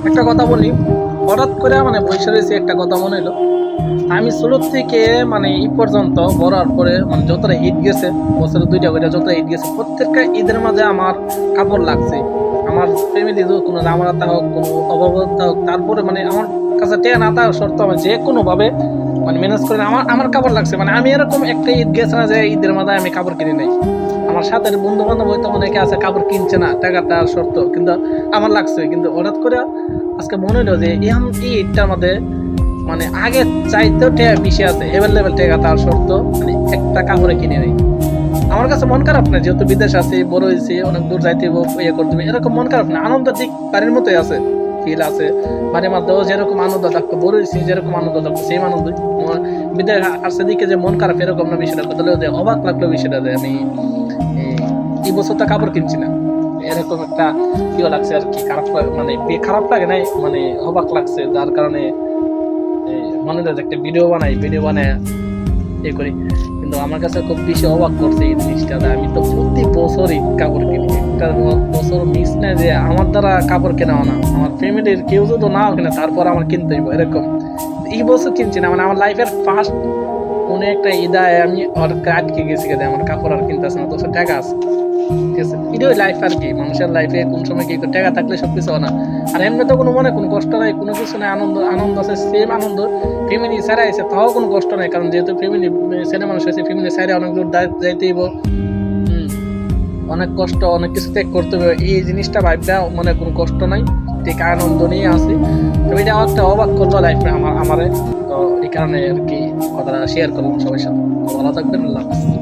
একটা কথা বলি, হঠাৎ করে মানে বসে রয়েছে একটা কথা মনে হলো। আমি ছোটোর থেকে মানে এই পর্যন্ত বড় হওয়ার পরে মানে যতটা ঈদ গেছে, বছরে দুইটা করে যতটা ঈদ গেছে, প্রত্যেকটা ঈদের মাঝে আমার কাপড় লাগছে। আমার ফ্যামিলি কোনো জামাতা হোক, কোনো অভাবতা হোক, তারপরে মানে আমার কাছে টেয়া না থাকা সত্ত্বেও আমি যে কোনোভাবে মানে ম্যানেজ করে আমার আমার কাপড় লাগছে। মানে আমি এরকম একটা ঈদ গেছে না যে ঈদের মাঝে আমি কাপড় কিনে নেই। আমার সাথে বন্ধু বান্ধব হয়তো অনেকে আছে কাপড় কিনছে না, টাকাটা শর্ত, কিন্তু আমার লাগছে। কিন্তু হঠাৎ করে আজকে মনে হলো যে এই ঈদটার মধ্যে মানে আগে চাইতেও বেশি আছে, এভেলেবেল টাকা তার শর্ত মানে একটা কাপড়ে কিনে নেই। আমার কাছে মন খারাপ না, যেহেতু বিদেশ আছে, বড় হয়েছে, অনেক দূর যাইতে ইয়ে করতে হবে, এরকম মন খারাপ না। আনন্দের দিক বাড়ির মতোই আছে, ফিল আছে। বাড়ির মধ্যেও যেরকম আনন্দ থাকতো, বড় হয়েছি যেরকম আনন্দ থাকতো, সেই আনন্দ। বিদেশ আসছে দিকে যে মন খারাপ এরকম না বিষয়টা, কথা যে অবাক লাগলো বিষয়টা যে আমি এই বছর তো কাপড় কিনছি না, এরকম একটা ইয়ে লাগছে আর কি। খারাপ মানে খারাপ লাগে নাই, মানে অবাক লাগছে, যার কারণে মনে হয় একটা ভিডিও বানায় এ করি। কিন্তু আমার কাছে খুব বেশি অবাক করছে এই জিনিসটা। আমি তো প্রতি বছরই কাপড় কিনি, একটা বছর মিস নাই যে আমার দ্বারা কাপড় কেনা না, আমার ফ্যামিলির কেউ যদি নাও কিনা তারপর আমার কিনতে হইব এরকম। এই বছর কিনছি না, মানে আমার লাইফের ফার্স্ট কোনো একটা ঈদায় আমি আটকে গেছি, আমার কাপড় আর কিনতেছে না, তো টাকা আছে। ঠিক আছে, এটাই লাইফ আর কি। মানুষের লাইফে কোন সময় কি টাকা থাকলে সবকিছু হয় না। আর এমনি তো কোনো মনে কোনো কষ্ট নাই, কোনো কিছু নাই, আনন্দ আনন্দ আছে, সেম আনন্দ। ফ্যামিলি ছাড়া আছে তাও কোনো কষ্ট নাই, কারণ যেহেতু ফ্যামিলি ছেলে মানুষ আছে, ফ্যামিলি ছাড়া অনেক দূর যাইতেই অনেক কষ্ট, অনেক কিছু ত্যাগ করতে হবে। এই জিনিসটা ভাবটা মনে কোনো কষ্ট নাই, ঠিক আনন্দ নিয়ে আসি। তবে এটা একটা অবাক করলো লাইফে আমারে। তো এই কারণে আর কি কথাটা শেয়ার করলাম সবার সাথে। ভালো থাকবেন, আল্লাহ হাফেজ।